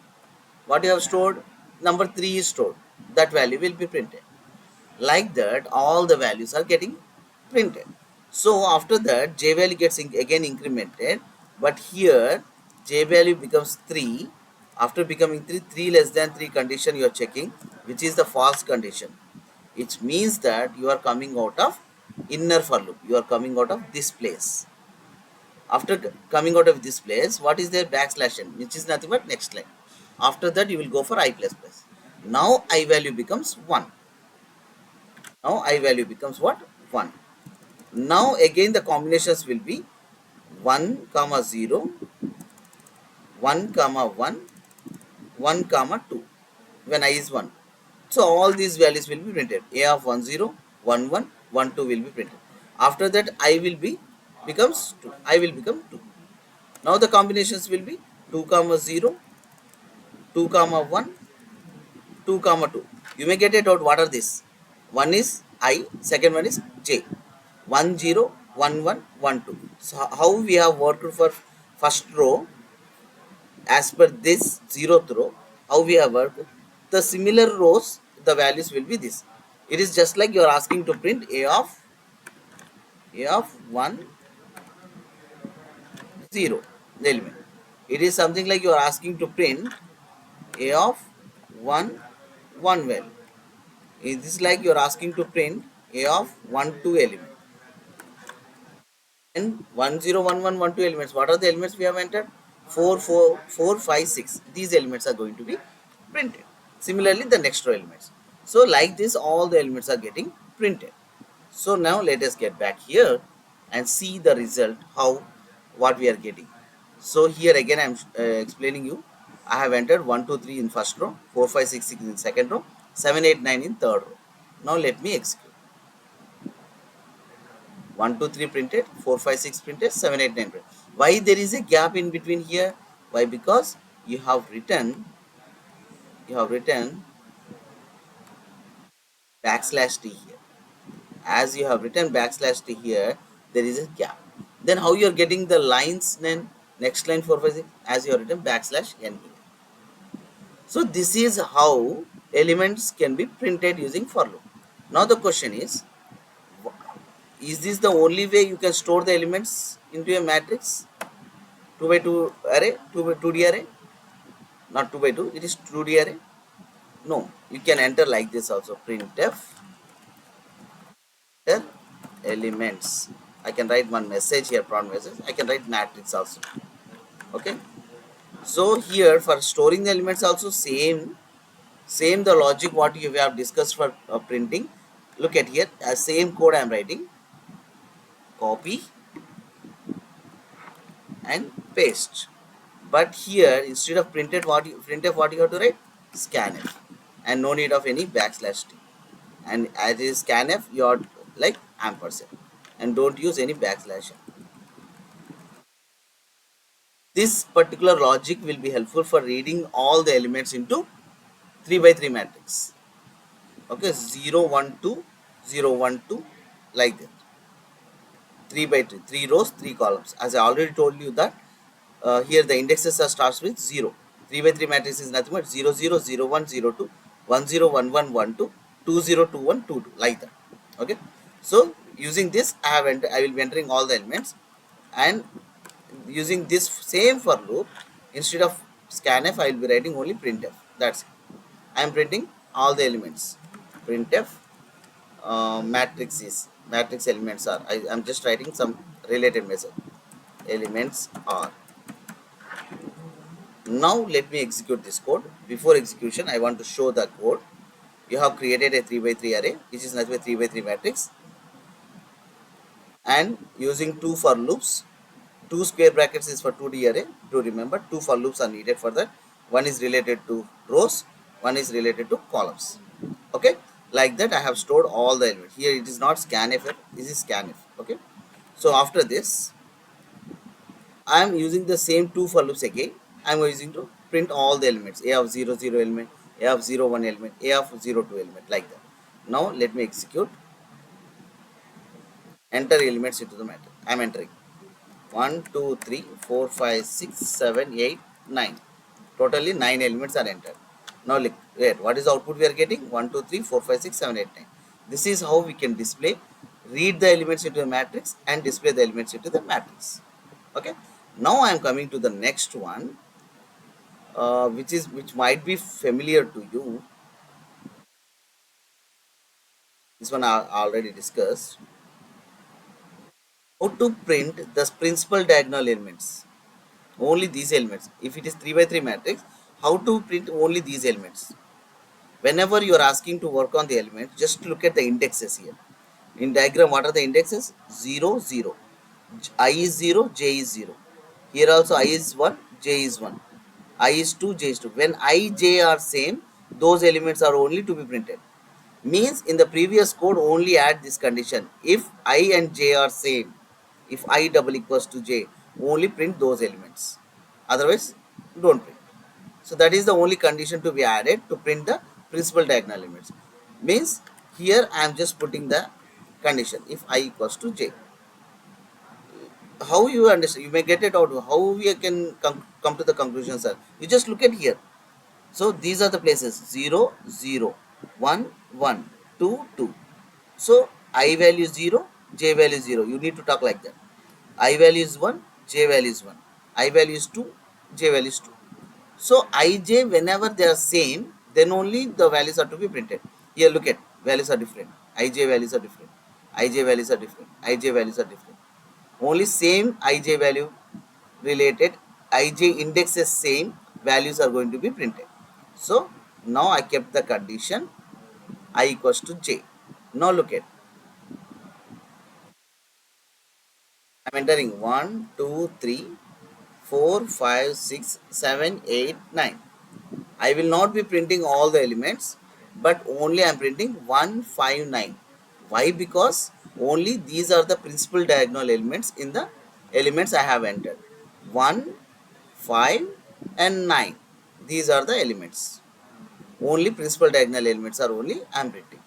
What you have stored? Number 3 is stored. That value will be printed. Like that, all the values are getting printed. So after that, j value gets again incremented, but here j value becomes 3. After becoming 3, 3 less than 3 condition you are checking, which is the false condition. It means that you are coming out of inner for loop. You are coming out of this place. After coming out of this place, what is there? Backslash n, which is nothing but next line. After that, you will go for I plus plus. Now I value becomes 1. Now I value becomes what? 1. Now again the combinations will be 1 comma 0, 1 comma 1, 1 comma 2 when I is 1. So all these values will be printed. A of 1 0, 1 1, 1 2 will be printed. After that I will be becomes 2. I will become 2. Now the combinations will be 2 comma 0, 2 comma 1, 2 comma 2. You may get it out. What are these? One is I, second one is J. 1 0, 1 1, 1 2. So how we have worked for first row as per this 0th row, how we have worked? The similar rows, the values will be this. It is just like you are asking to print a of 1 0, the element. It is something like you are asking to print a of 1 1 well. It is like you are asking to print a of 1 2 element. And 1 0 1 1 1 2 elements. What are the elements we have entered? 4 4 4 5 6. These elements are going to be printed. Similarly, the next row elements. So like this, all the elements are getting printed. So now let us get back here and see the result, how what we are getting. So here again I am explaining you. I have entered 1 2 3 in first row, 4 5 6 6 in second row, 7 8 9 in third row. Now let me execute. 1 2 3 printed, 4 5 6 printed, 7 8 9 printed. Why there is a gap in between here? Why? Because you have written backslash t here. As you have written backslash t here, there is a gap. Then how you are getting the lines then? Next line 4 5 6, as you have written backslash n here. So this is how elements can be printed using for loop. Now the question is this the only way you can store the elements into a matrix? 2 by 2 array, 2D array? Not 2 by 2, it is 2D array. No, you can enter like this also. Printf elements. I can write one message here, prompt message. I can write matrix also. Okay. So here for storing the elements also same the logic what you have discussed for printing. Look at here, same code I am writing. Copy and paste. But here instead of printf what you have to write? Scanf, and no need of any backslash t. And as is scanf, you are like ampersand, and don't use any backslash. This particular logic will be helpful for reading all the elements into 3 by 3 matrix. Okay, 0 1 2 0 1 2, like that. 3 by 3, 3 rows, 3 columns. As I already told you that here the indexes are starts with 0. 3 by 3 matrix is nothing but 0 0 0 1 0 2 1 0 1 1 1 2 2 0 2 1 2 2, like that. Okay, so using this I will be entering all the elements, and using this same for loop, instead of scanf I will be writing only printf. That's it. I am printing all the elements. Printf matrix elements are, I am just writing some related message. Elements are. Now let me execute this code. Before execution, I want to show the code. You have created a 3 by 3 array, which is nothing but 3 by 3 matrix, and using two for loops. 2 square brackets is for 2D array. To remember, 2 for loops are needed for that. One is related to rows, one is related to columns. Okay, like that I have stored all the elements. Here it is not scanf, this is scanf. Okay, so after this I am using the same 2 for loops again. I am using to print all the elements. A of 0 0 element, A of 0 1 element, A of 0 2 element, like that. Now let me execute. Enter elements into the matrix. I am entering 1 2 3 4 5 6 7 8 9. Totally 9 elements are entered. Now look, wait, what is the output we are getting? 1 2 3 4 5 6 7 8 9. This is how we can display, read the elements into a matrix and display the elements into the matrix. Okay, now I am coming to the next one, which might be familiar to you. This one I already discussed. How to print the principal diagonal elements? Only these elements. If it is 3 by 3 matrix, how to print only these elements? Whenever you are asking to work on the element, just look at the indexes here. In diagram, what are the indexes? 0 0. I is 0, j is 0. Here also I is 1, j is 1. I is 2, j is 2. When I, j are same, those elements are only to be printed. Means in the previous code only add this condition. If I and j are same, if I double equals to j, only print those elements. Otherwise, don't print. So that is the only condition to be added to print the principal diagonal elements. Means here I am just putting the condition if I equals to j. How you understand? You may get it out. How we can come to the conclusion, sir? You just look at here. So these are the places 0 0 1 1 2, 2. So I value is 0, j value is 0. You need to talk like that. I value is 1, j value is 1. I value is 2, j value is 2. So ij, whenever they are same, then only the values are to be printed. Here look at, values are different. Ij values are different. Ij values are different. Ij values are different. Only same ij value related, ij index is same, values are going to be printed. So now I kept the condition I equals to j. Now look at, I'm entering 1, 2, 3, 4, 5, 6, 7, 8, 9. I will not be printing all the elements, but only I am printing 1, 5, 9. Why? Because only these are the principal diagonal elements in the elements I have entered. 1, 5 and 9. These are the elements. Only principal diagonal elements are only I am printing.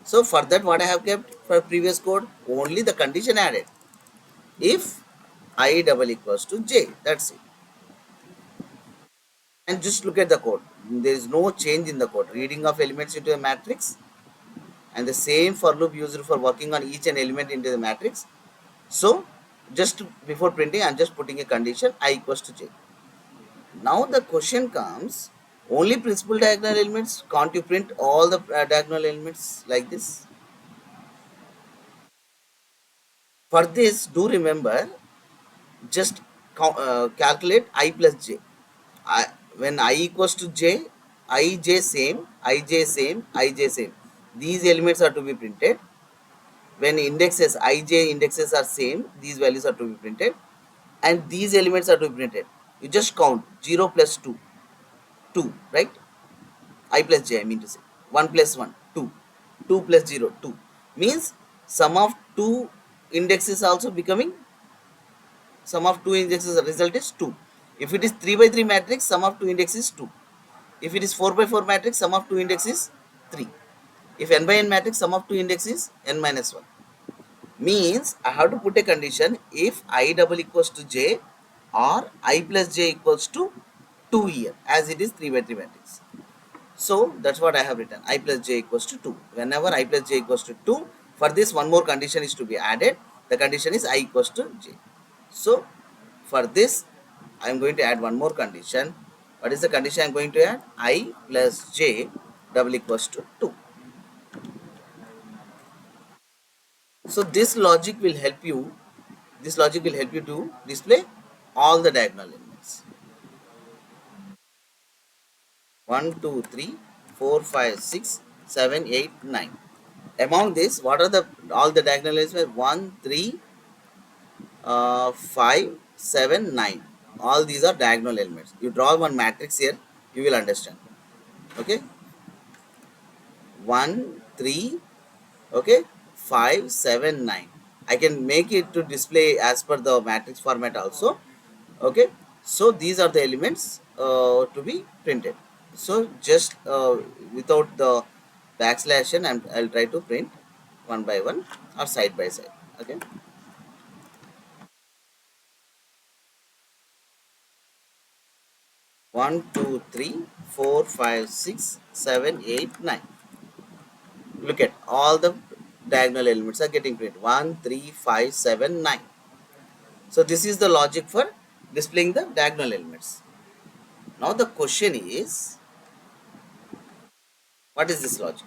So for that, what I have kept for previous code, only the condition added. If I double equals to j, that's it. And just look at the code. There is no change in the code. Reading of elements into a matrix and the same for loop used for working on each and element into the matrix. So just before printing, I am just putting a condition I equals to j. Now the question comes, only principal diagonal elements, can't you print all the diagonal elements like this? For this, do remember, just calculate I plus j. When I equals to j, ij same, ij same, ij same. These elements are to be printed. When indexes, ij indexes are same, these values are to be printed. And these elements are to be printed. You just count 0 plus 2, 2, right? I plus j, I mean to say. 1 plus 1, 2. 2 plus 0, 2. Means sum of two indexes also becoming, sum of two indexes result is 2. If it is 3 by 3 matrix, sum of two indexes is 2. If it is 4 by 4 matrix, sum of two index is 3. If n by n matrix, sum of two index is n minus 1. Means I have to put a condition if I double equals to j or I plus j equals to 2 here, as it is 3 by 3 matrix. So that's what I have written, I plus j equals to 2. Whenever I plus j equals to 2, for this one more condition is to be added. The condition is I equals to j. So for this, I am going to add one more condition. What is the condition I am going to add? I plus j double equals to 2. So this logic will help you. This logic will help you to display all the diagonal elements. 1, 2, 3, 4, 5, 6, 7, 8, 9. Among this, what are the all the diagonal elements? 1, 3, 5, 7, 9. All these are diagonal elements. You draw one matrix here, you will understand. Okay. 1, 3, okay, 5, 7, 9. I can make it to display as per the matrix format also. Okay. So these are the elements to be printed. So just without the backslash n, I'll try to print one by one or side by side. Okay. 1, 2, 3, 4, 5, 6, 7, 8, 9. Look at all the diagonal elements are getting printed. 1, 3, 5, 7, 9. So this is the logic for displaying the diagonal elements. Now the question is, what is this logic?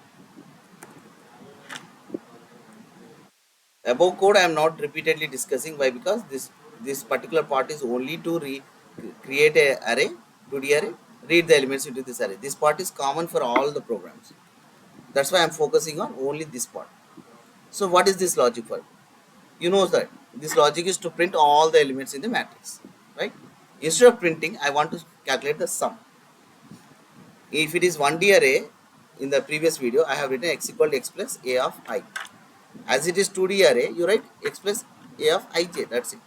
Above code I am not repeatedly discussing. Why? Because this particular part is only to create a array, 2D array, read the elements into this array. This part is common for all the programs. That's why I am focusing on only this part. So what is this logic for? You know that this logic is to print all the elements in the matrix, right? Instead of printing, I want to calculate the sum. If it is 1D array, in the previous video I have written x equal to x plus a of I. As it is 2D array, you write x plus a of ij, that's it.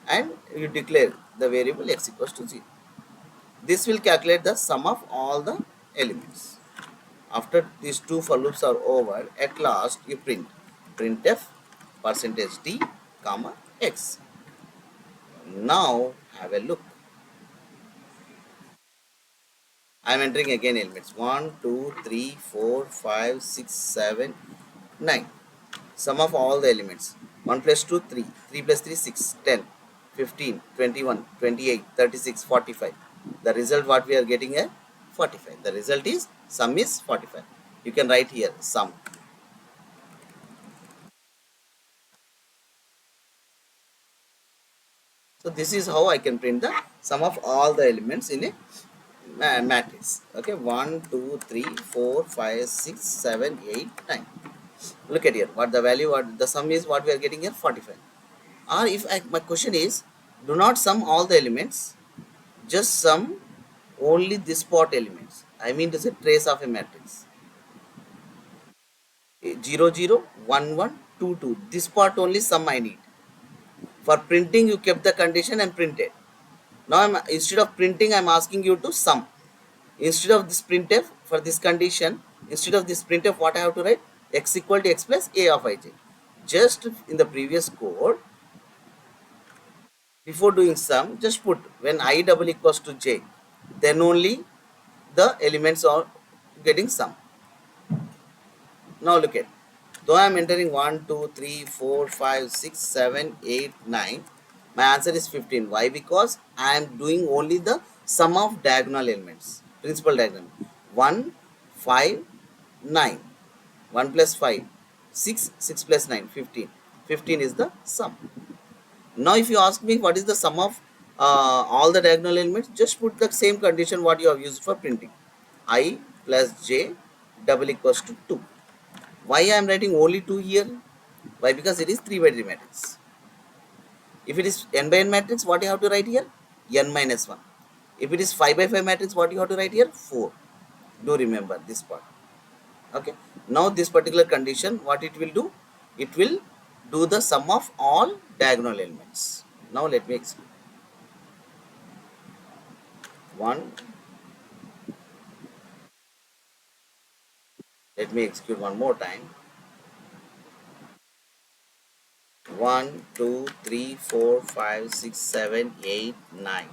And you declare the variable x equals to 0. This will calculate the sum of all the elements. After these two for loops are over, at last you printf percentage d comma x. Now have a look. I am entering again elements 1, 2, 3, 4, 5, 6, 7, 9. Sum of all the elements 1 plus 2, 3, 3 plus 3, 6, 10, 15, 21, 28, 36, 45. The result what we are getting a 45. The result is sum is 45. You can write here sum. So this is how I can print the sum of all the elements in a matrix. Okay, 1, 2, 3, 4, 5, 6, 7, 8, 9. Look at here. What the value, what the sum is, what we are getting here, 45. Or if my question is, do not sum all the elements, just sum only this part elements. I mean to say trace of a matrix. 0, 0, 1, 1, 2, 2. This part only sum I need. For printing, you kept the condition and printed. Now instead of printing, I'm asking you to sum. Instead of this printf, for this condition, instead of this printf, what I have to write? X equal to x plus a of ij. Just in the previous code, before doing sum, just put when I double equals to j, then only the elements are getting sum. Now look at, though I am entering 1, 2, 3, 4, 5, 6, 7, 8, 9, my answer is 15. Why? Because I am doing only the sum of diagonal elements, principal diagonal. 1, 5, 9. 1 plus 5, 6, 6 plus 9, 15. 15 is the sum. Now if you ask me what is the sum of all the diagonal elements, just put the same condition what you have used for printing. I plus j double equals to 2. Why I am writing only 2 here? Why? Because it is 3 by 3 matrix. If it is n by n matrix, what you have to write here? N minus 1. If it is 5 by 5 matrix, what you have to write here? 4. Do remember this part. Okay. Now this particular condition, what it will do? It will do the sum of all diagonal elements. Now let me explain. 1, let me execute one more time. 1, 2, 3, 4, 5, 6, 7, 8, 9.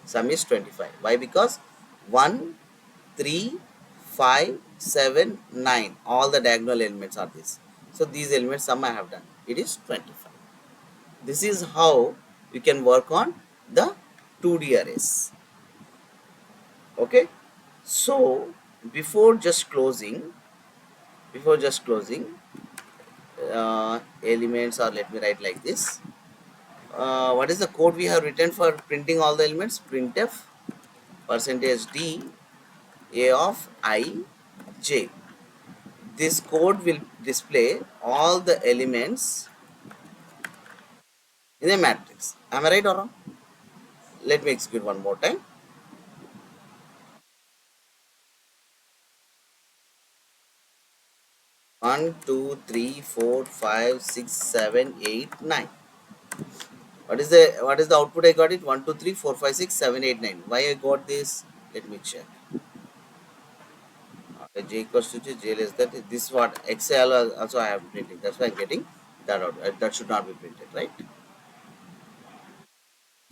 Sum is 25. Why? Because 1, 3, 5, 7, 9. All the diagonal elements are this. So these elements sum I have done. It is 25. This is how you can work on the 2D arrays. Okay. So before just closing, elements, or let me write like this. What is the code we have written for printing all the elements? Printf percentage d a of I j. This code will display all the elements in a matrix. Am I right or wrong? Let me execute one more time. 1, 2, 3, 4, 5, 6, 7, 8, 9. What is the output I got it? 1, 2, 3, 4, 5, 6, 7, 8, 9. Why I got this? Let me check. J equals to j less than this, what Excel also I have printing. That's why I'm getting that out. That should not be printed, right?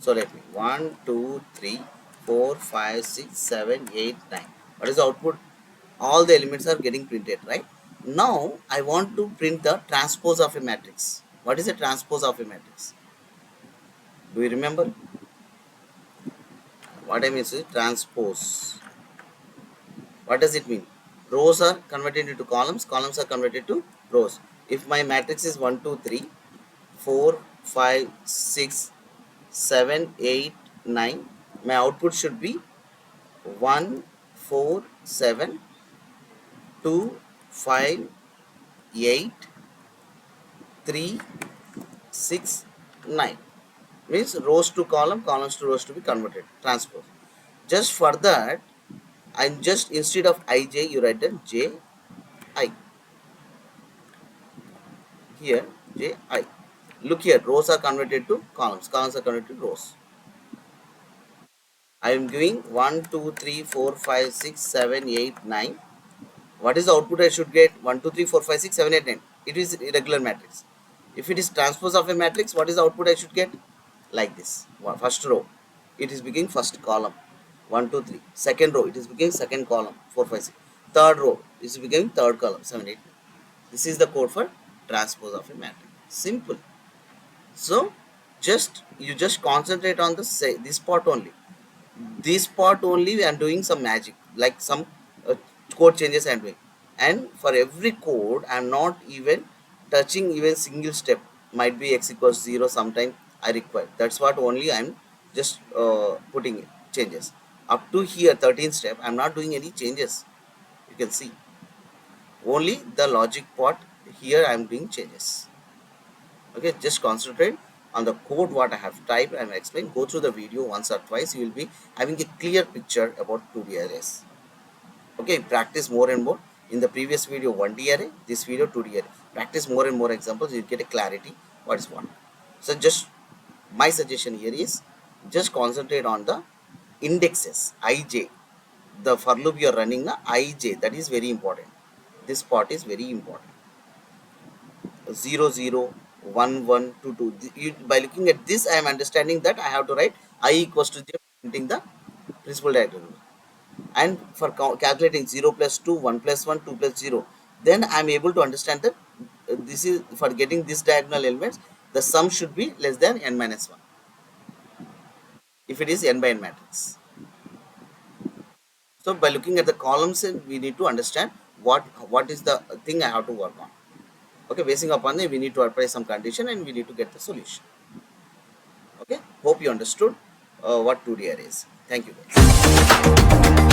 So let me 1, 2, 3, 4, 5, 6, 7, 8, 9. What is the output? All the elements are getting printed, right? Now I want to print the transpose of a matrix. What is the transpose of a matrix? Do you remember? What I mean is transpose. What does it mean? Rows are converted into columns, columns are converted to rows. If my matrix is 1, 2, 3, 4, 5, 6, 7, 8, 9, my output should be 1, 4, 7, 2, 5, 8, 3, 6, 9. Means rows to column, columns to rows to be converted, transpose. Just for that, I'm just instead of ij, you write then ji. Here ji. Look here, rows are converted to columns, columns are converted to rows. I am giving 1, 2, 3, 4, 5, 6, 7, 8, 9. What is the output I should get? 1, 2, 3, 4, 5, 6, 7, 8, 9. It is irregular matrix. If it is transpose of a matrix, what is the output I should get? Like this. First row. It is becoming first column. 1, 2, 3. Second row, it is becoming second column, 4, 5, 6. Third row, it is becoming third column, 7, 8. This is the code for transpose of a matrix. Simple. So you just concentrate on this part only. This part only I am doing some magic, like some code changes I am doing. And for every code I am not even touching even single step. Might be x equals 0 sometime I require. That's what only I am just putting it, changes. Up to here 13th step I am not doing any changes. You can see only the logic part here I am doing changes. Okay, just concentrate on the code what I have typed and explain. Go through the video once or twice. You will be having a clear picture about 2D arrays. Okay, practice more and more. In the previous video 1D array, this video 2D array. Practice more and more examples. You get a clarity what is what. So just my suggestion here is just concentrate on the indexes ij. The for loop you are running na ij, that is very important. This part is very important. 0 0 1 1 2 2. By looking at this I am understanding that I have to write I equals to j printing the principal diagonal, and for calculating 0 plus 2 1 plus 1 2 plus 0, then I am able to understand that this is for getting this diagonal elements the sum should be less than n minus 1 if it is n by n matrix. So by looking at the columns we need to understand what is the thing I have to work on. Okay, basing upon it we need to apply some condition and we need to get the solution. Okay, hope you understood what 2D array is. Thank you guys.